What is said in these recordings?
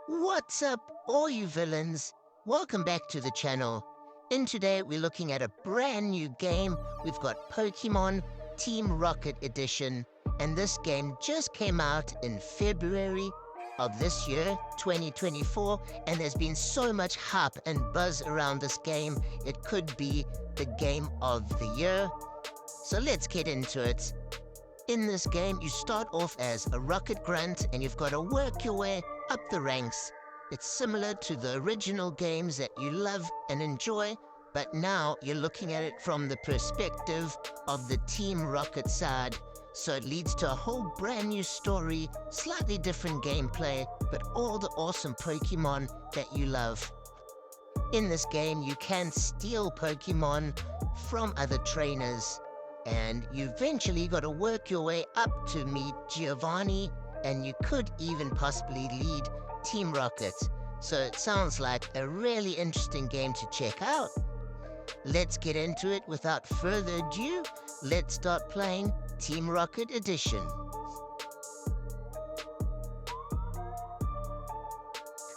What's up, all you villains? Welcome back to the channel. And today we're looking at a brand new game. We've got Pokémon Team Rocket Edition, and this game just came out in February of this year, 2024, and there's been so much hype and buzz around this game, it could be the game of the year. So let's get into it. In this game, you start off as a Rocket Grunt, and you've got to work your way up the ranks. It's similar to the original games that you love and enjoy, but now you're looking at it from the perspective of the Team Rocket side. So it leads to a whole brand new story, slightly different gameplay, but all the awesome Pokémon that you love. In this game, you can steal Pokémon from other trainers, and you eventually got to work your way up to meet Giovanni, and you could even possibly lead Team Rocket. So it sounds like a really interesting game to check out. Let's get into it without further ado. Let's start playing Team Rocket Edition.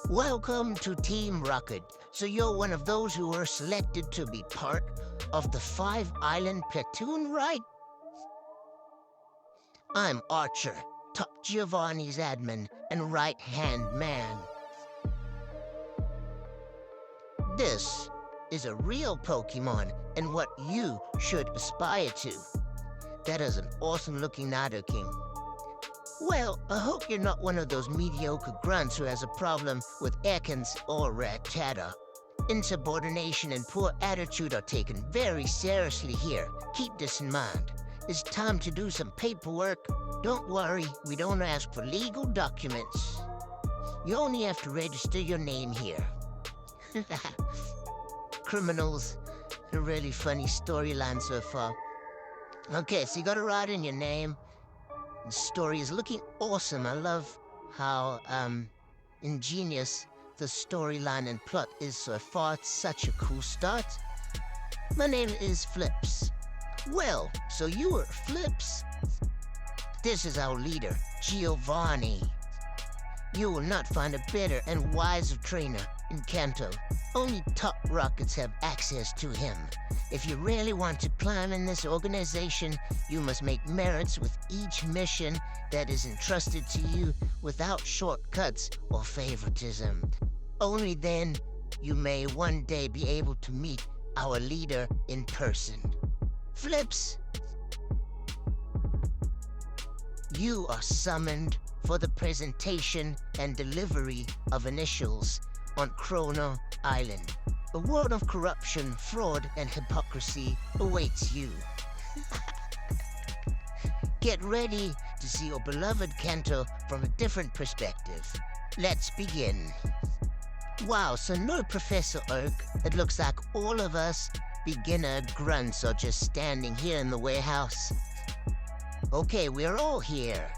Welcome to Team Rocket. So you're one of those who were selected to be part of the 5-island platoon, right? I'm Archer, Top Giovanni's admin and right-hand man. This is a real Pokémon and what you should aspire to. That is an awesome-looking Nidoking. Well, I hope you're not one of those mediocre grunts who has a problem with Ekans or Rattata. Insubordination and poor attitude are taken very seriously here. Keep this in mind. It's time to do some paperwork. Don't worry, we don't ask for legal documents. You only have to register your name here. Criminals. A really funny storyline so far. Okay, so you gotta write in your name. The story is looking awesome. I love how ingenious the storyline and plot is so far. It's such a cool start. My name is Flips. Well, so you were Flips. This is our leader, Giovanni. You will not find a better and wiser trainer in Kanto. Only top rockets have access to him. If you really want to climb in this organization, you must make merits with each mission that is entrusted to you without shortcuts or favoritism. Only then you may one day be able to meet our leader in person. Flips, you are summoned for the presentation and delivery of initials on Chrono Island. A world of corruption, fraud, and hypocrisy awaits you. Get ready to see your beloved Kanto from a different perspective. Let's begin. Wow, so no Professor Oak. It looks like all of us beginner grunts are just standing here in the warehouse. Okay, we're all here.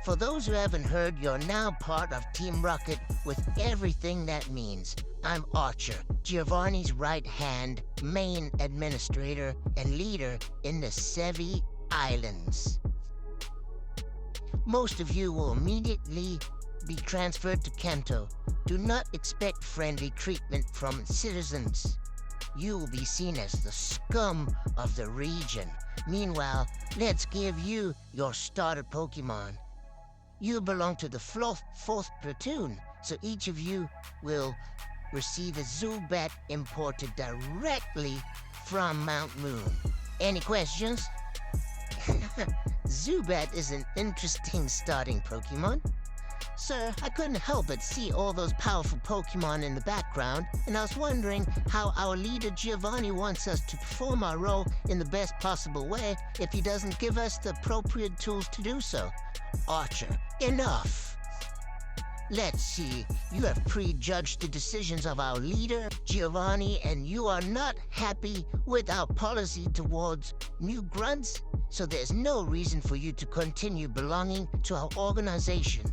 For those who haven't heard, you're now part of Team Rocket with everything that means. I'm Archer, Giovanni's right-hand, main administrator, and leader in the Sevi Islands. Most of you will immediately be transferred to Kanto. Do not expect friendly treatment from citizens. You will be seen as the scum of the region. Meanwhile, let's give you your starter Pokémon. You belong to the fourth platoon, so each of you will receive a Zubat imported directly from Mount Moon. Any questions? Zubat is an interesting starting Pokémon. Sir, I couldn't help but see all those powerful Pokémon in the background, and I was wondering how our leader Giovanni wants us to perform our role in the best possible way if he doesn't give us the appropriate tools to do so. Archer, enough! Let's see, you have prejudged the decisions of our leader, Giovanni, and you are not happy with our policy towards new grunts, so there's no reason for you to continue belonging to our organization.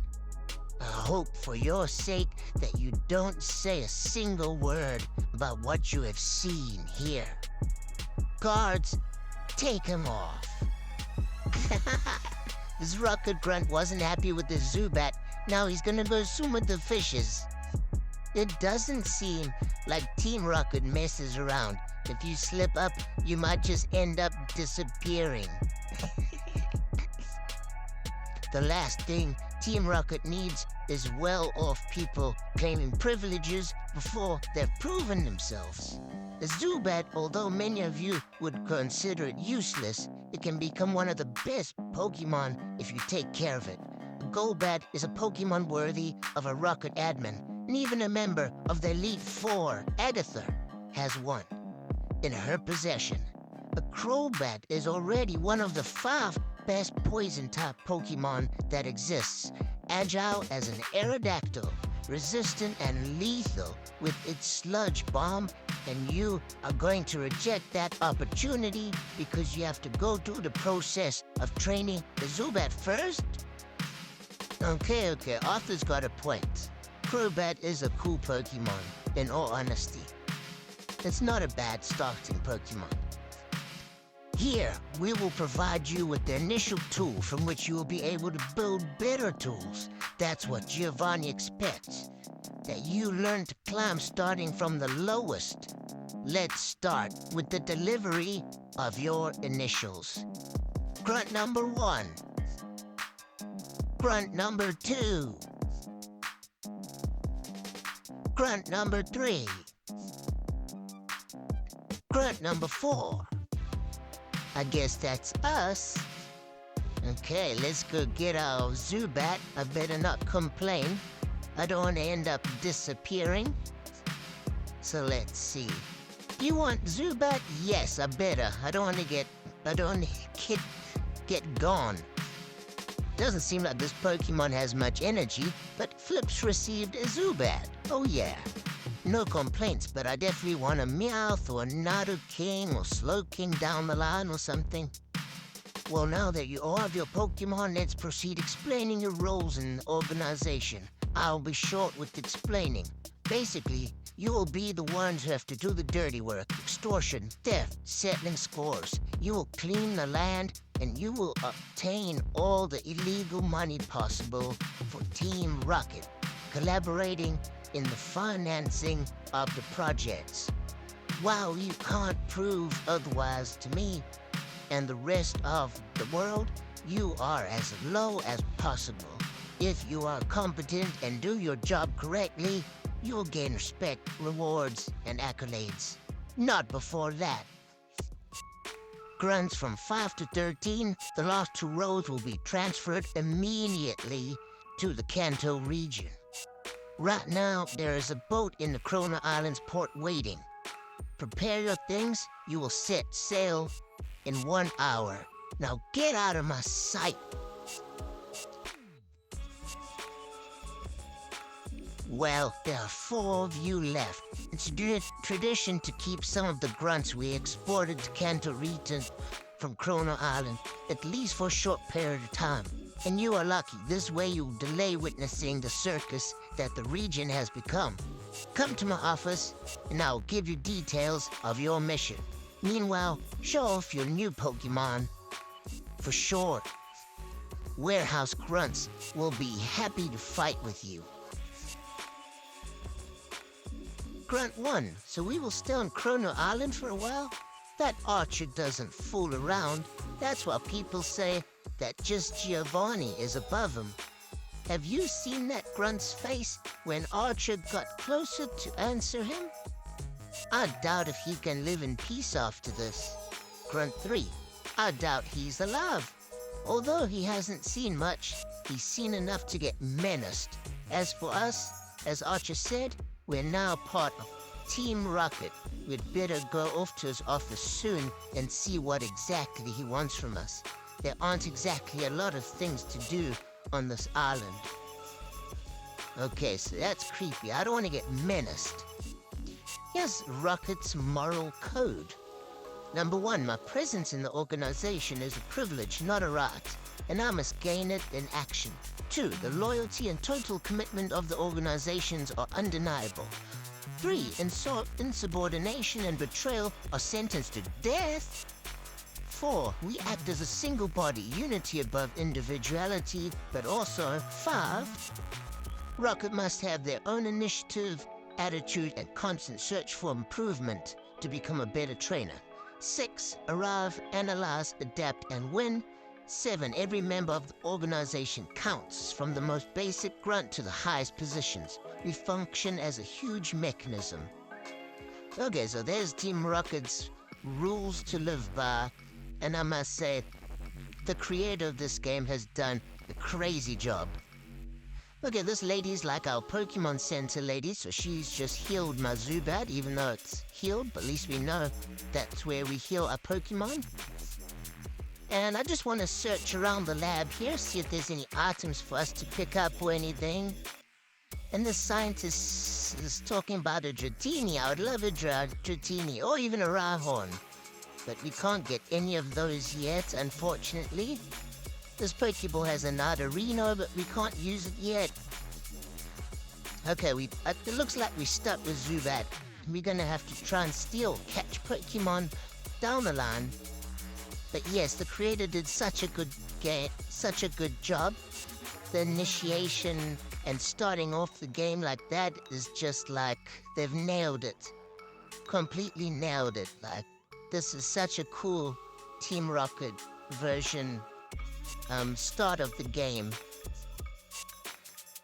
I hope for your sake that you don't say a single word about what you have seen here. Guards, take him off. This Rocket Grunt wasn't happy with the Zubat. Now he's gonna go swim with the fishes. It doesn't seem like Team Rocket messes around. If you slip up, you might just end up disappearing. The last thing Team Rocket needs is well-off people claiming privileges before they've proven themselves. The Zubat, although many of you would consider it useless, it can become one of the best Pokemon if you take care of it. A Golbat is a Pokemon worthy of a Rocket admin, and even a member of the Elite Four, Agatha, has one in her possession. A Crobat is already one of the 5 best poison-type Pokemon that exists. Agile as an Aerodactyl, resistant and lethal with its Sludge Bomb, and you are going to reject that opportunity because you have to go through the process of training the Zubat first? Okay, Arthur's got a point. Crobat is a cool Pokemon, in all honesty. It's not a bad starting Pokemon. Here, we will provide you with the initial tool from which you will be able to build better tools. That's what Giovanni expects, that you learn to climb starting from the lowest. Let's start with the delivery of your initials. Grunt number 1. Grunt number 2. Grunt number 3. Grunt number 4. I guess that's us. Okay, let's go get our Zubat. I better not complain. I don't want to end up disappearing. So let's see. You want Zubat? Yes, I better. I don't want to get gone. Doesn't seem like this Pokemon has much energy, but Flips received a Zubat. Oh yeah. No complaints, but I definitely want a Meowth or a Nidoking or Slowking down the line or something. Well, now that you all have your Pokemon, let's proceed explaining your roles in the organization. I'll be short with explaining. Basically, you will be the ones who have to do the dirty work: extortion, theft, settling scores. You will clean the land, and you will obtain all the illegal money possible for Team Rocket, collaborating in the financing of the projects. While you can't prove otherwise to me and the rest of the world, you are as low as possible. If you are competent and do your job correctly, you'll gain respect, rewards, and accolades. Not before that. Grunts from 5 to 13, the last 2 rows will be transferred immediately to the Kanto region. Right now, there is a boat in the Chrono Islands port waiting. Prepare your things. You will set sail in 1 hour. Now get out of my sight. Well, there are 4 of you left. It's tradition to keep some of the grunts we exported to Kanto region from Chrono Island, at least for a short period of time. And you are lucky. This way you'll delay witnessing the circus that the region has become. Come to my office, and I'll give you details of your mission. Meanwhile, show off your new Pokemon. For sure, Warehouse Grunts will be happy to fight with you. Grunt 1, so we will stay on Chrono Island for a while? That Archer doesn't fool around. That's why people say that just Giovanni is above him. Have you seen that Grunt's face when Archer got closer to answer him? I doubt if he can live in peace after this. Grunt 3, I doubt he's alive. Although he hasn't seen much, he's seen enough to get menaced. As for us, as Archer said, we're now part of Team Rocket. We'd better go off to his office soon and see what exactly he wants from us. There aren't exactly a lot of things to do on this island. Okay, so that's creepy. I don't want to get menaced. Here's Rocket's moral code. Number 1, my presence in the organization is a privilege, not a right, and I must gain it in action. 2, the loyalty and total commitment of the organizations are undeniable. 3, insubordination and betrayal are sentenced to death. 4, we act as a single body, unity above individuality, but also 5, Rocket must have their own initiative, attitude, and constant search for improvement to become a better trainer. 6, arrive, analyze, adapt, and win. 7, every member of the organization counts, from the most basic grunt to the highest positions. We function as a huge mechanism. Okay, so there's Team Rocket's rules to live by, and I must say, the creator of this game has done a crazy job. Okay, this lady's like our Pokemon Center lady, so she's just healed my Zubat, even though it's healed, but at least we know that's where we heal our Pokemon. And I just want to search around the lab here, see if there's any items for us to pick up or anything. And the scientist is talking about a Dratini. I would love a Dratini, or even a Rhyhorn. But we can't get any of those yet, unfortunately. This Pokeball has a Nadarino, but we can't use it yet. Okay, it looks like we're stuck with Zubat. We're gonna have to try and catch Pokemon down the line. But yes, the creator did such a good job. The initiation and starting off the game like that is just like, they've nailed it. Completely nailed it. Like, this is such a cool Team Rocket version start of the game.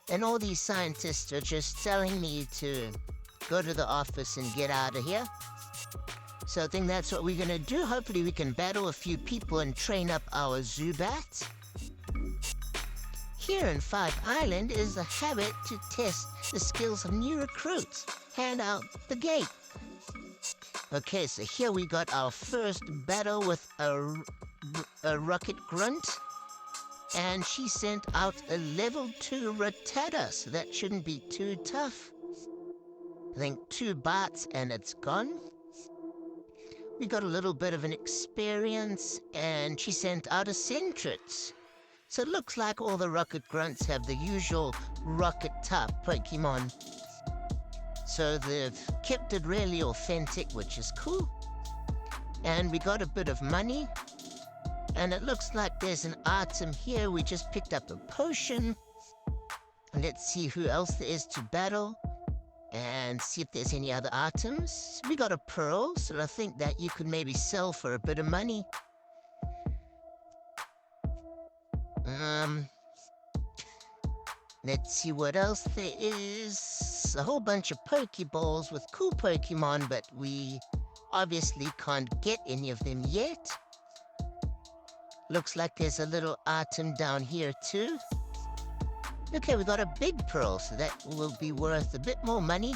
And all these scientists are just telling me to go to the office and get out of here. So I think that's what we're gonna do. Hopefully we can battle a few people and train up our Zubat. Here in Five Island is a habit to test the skills of new recruits. Hand out the gate. Okay, so here we got our first battle with a Rocket Grunt. And she sent out a level 2 Rattata, so that shouldn't be too tough. I think 2 bites and it's gone. We got a little bit of an experience, and she sent out a Sentret. So it looks like all the Rocket Grunts have the usual Rocket-type Pokemon. So they've kept it really authentic, which is cool. And we got a bit of money. And it looks like there's an item here. We just picked up a potion. Let's see who else there is to battle. And see if there's any other items. We got a pearl, so I think that you could maybe sell for a bit of money. Let's see what else there is. A whole bunch of Pokeballs with cool Pokemon, but we obviously can't get any of them yet. Looks like there's a little item down here too. Okay, we got a big pearl, so that will be worth a bit more money.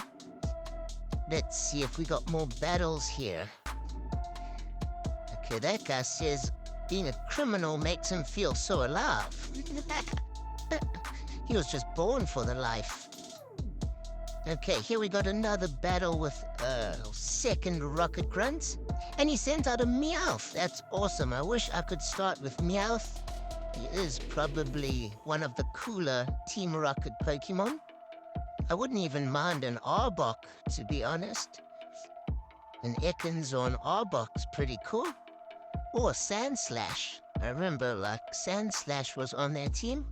Let's see if we got more battles here. Okay, that guy says being a criminal makes him feel so alive. He was just born for the life. Okay, here we got another battle with a second Rocket Grunt. And he sent out a Meowth. That's awesome. I wish I could start with Meowth. He is probably one of the cooler Team Rocket Pokemon. I wouldn't even mind an Arbok, to be honest. An Ekans or an Arbok's pretty cool. Or Sandslash. I remember, like, Sandslash was on their team.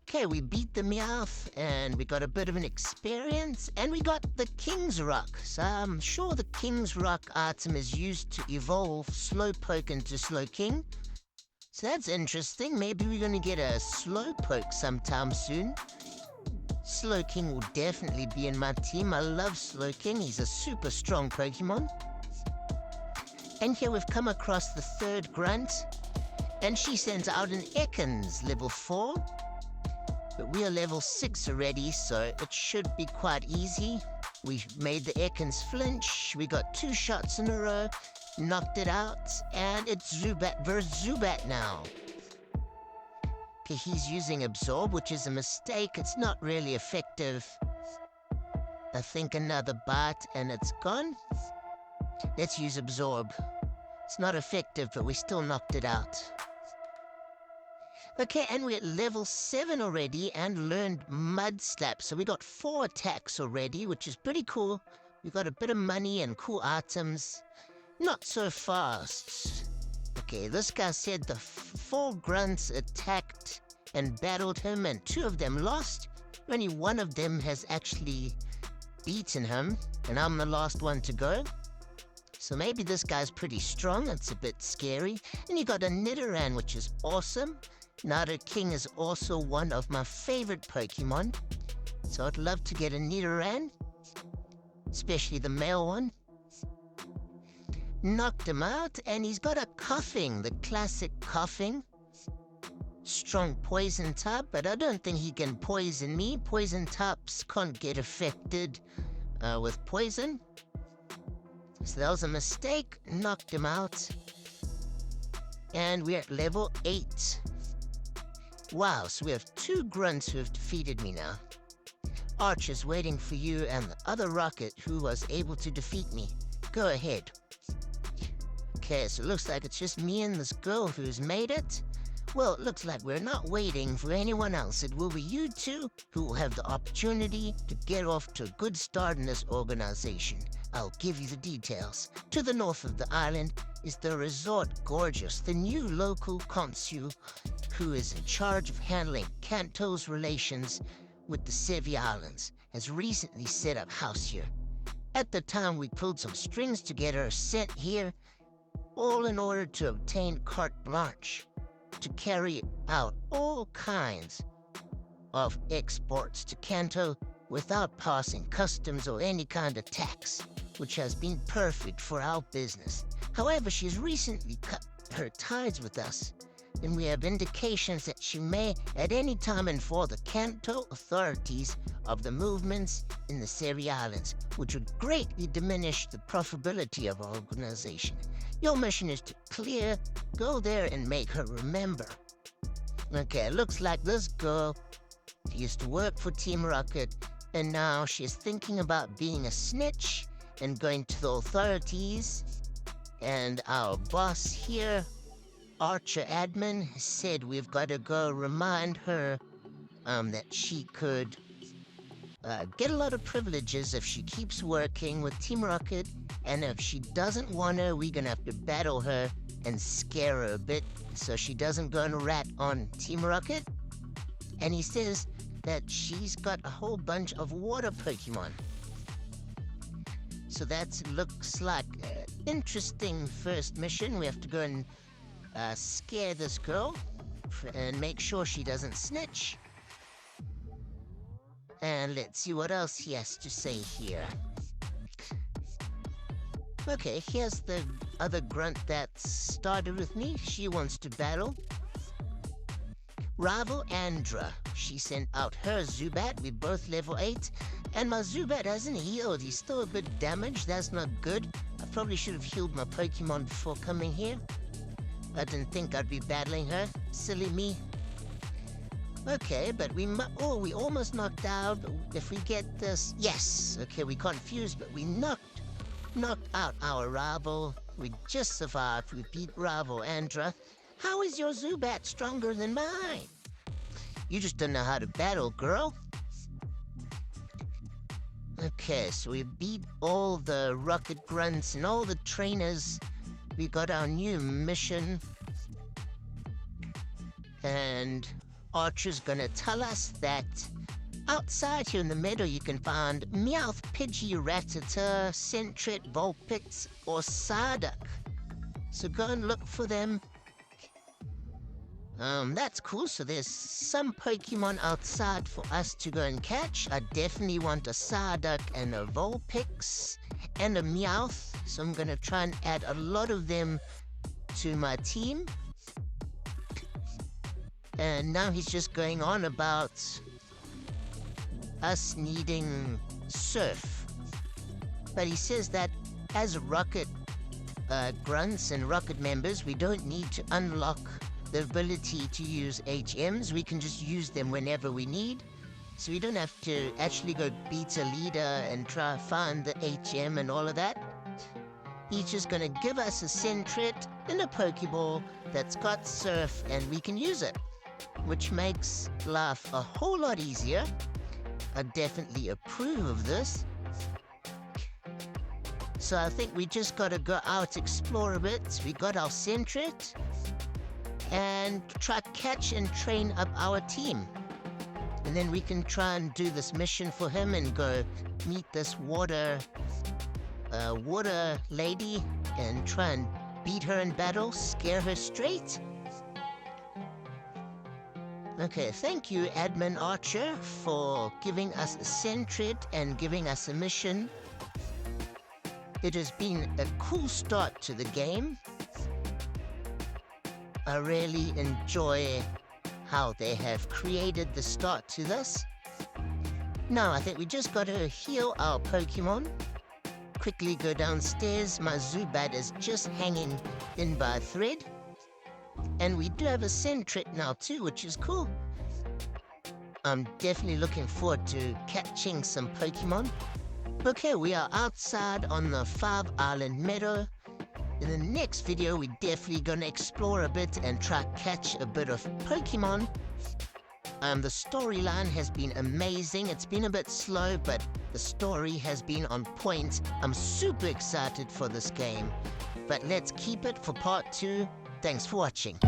Okay, we beat the Meowth, and we got a bit of an experience, and we got the King's Rock. So I'm sure the King's Rock item is used to evolve Slowpoke into Slowking. So that's interesting. Maybe we're gonna get a Slowpoke sometime soon. Slowking will definitely be in my team. I love Slowking. He's a super strong Pokemon. And here we've come across the third Grunt, and she sends out an Ekans, level 4. But we are level 6 already, so it should be quite easy. We made the Ekans flinch. We got 2 shots in a row, knocked it out, and it's Zubat versus Zubat now. Okay, he's using Absorb, which is a mistake. It's not really effective. I think another bite, and it's gone. Let's use Absorb. It's not effective, but we still knocked it out. Okay, and we're at level 7 already and learned Mud Slap. So we got 4 attacks already, which is pretty cool. We got a bit of money and cool items. Not so fast. Okay, this guy said the four grunts attacked and battled him, and two of them lost. Only one of them has actually beaten him, and I'm the last one to go. So maybe this guy's pretty strong. It's a bit scary. And you got a Nidoran, which is awesome. Nido King is also one of my favorite Pokemon. So I'd love to get a Nidoran, especially the male one. Knocked him out, and he's got a coughing, the classic coughing. Strong poison type, but I don't think he can poison me. Poison types can't get affected with poison. So that was a mistake. Knocked him out. And we're at level 8. Wow, so we have 2 grunts who have defeated me now. Archer's waiting for you and the other Rocket who was able to defeat me. Go ahead. Okay, so it looks like it's just me and this girl who's made it. Well, it looks like we're not waiting for anyone else. It will be you two who will have the opportunity to get off to a good start in this organization. I'll give you the details. To the north of the island is the Resort Gorgeous, the new local consul who is in charge of handling Kanto's relations with the Sevi Islands, has recently set up house here. At the time, we pulled some strings together, sent here, all in order to obtain carte blanche to carry out all kinds of exports to Kanto without passing customs or any kind of tax, which has been perfect for our business. However, she's recently cut her ties with us, and we have indications that she may at any time inform the Kanto authorities of the movements in the Sevi Islands, which would greatly diminish the profitability of our organization. Your mission is to go there and make her remember. Okay, it looks like this girl used to work for Team Rocket, and now she's thinking about being a snitch and going to the authorities. And our boss here, Archer Admin, said we've got to go remind her that she could get a lot of privileges if she keeps working with Team Rocket, and if she doesn't want her, we're gonna have to battle her and scare her a bit so she doesn't go and rat on Team Rocket. And he says that she's got a whole bunch of water Pokemon. So that looks like an interesting first mission. We have to go and scare this girl and make sure she doesn't snitch. And let's see what else he has to say here. Okay, here's the other grunt that started with me. She wants to battle. Rival Andra. She sent out her Zubat. We both level 8. And my Zubat hasn't healed. He's still a bit damaged. That's not good. I probably should have healed my Pokemon before coming here. I didn't think I'd be battling her. Silly me. Okay, but we almost knocked out. If we get this... Yes! Okay, we confused, but we knocked out our rival. We just survived. We beat rival Andra. How is your Zubat stronger than mine? You just don't know how to battle, girl. Okay, so we beat all the Rocket Grunts and all the trainers. We got our new mission. And Archer's gonna tell us that outside here in the meadow you can find Meowth, Pidgey, Rattata, Sentret, Vulpix, or Psyduck. So go and look for them. That's cool. So there's some Pokemon outside for us to go and catch. I definitely want a Psyduck and a Vulpix and a Meowth. So I'm gonna try and add a lot of them to my team. And now he's just going on about us needing Surf. But he says that as Rocket Grunts and Rocket members, we don't need to unlock the ability to use HMs. We can just use them whenever we need. So we don't have to actually go beat a leader and try to find the HM and all of that. He's just gonna give us a Sentret and a Pokeball that's got Surf, and we can use it, which makes life a whole lot easier. I definitely approve of this. So I think we just gotta go out, explore a bit. We got our Sentret. and try catch and train up our team. And then we can try and do this mission for him and go meet this water lady and try and beat her in battle, scare her straight. Okay, thank you, Admin Archer, for giving us a Sentret and giving us a mission. It has been a cool start to the game. I really enjoy how they have created the start to this. Now, I think we just got to heal our Pokemon. Quickly go downstairs. My Zubat is just hanging in by a thread. And we do have a Sentret now too, which is cool. I'm definitely looking forward to catching some Pokemon. Okay, we are outside on the 5-Island Meadow. In the next video, we're definitely going to explore a bit and try catch a bit of Pokemon. The storyline has been amazing. It's been a bit slow, but the story has been on point. I'm super excited for this game. But let's keep it for part 2. Thanks for watching.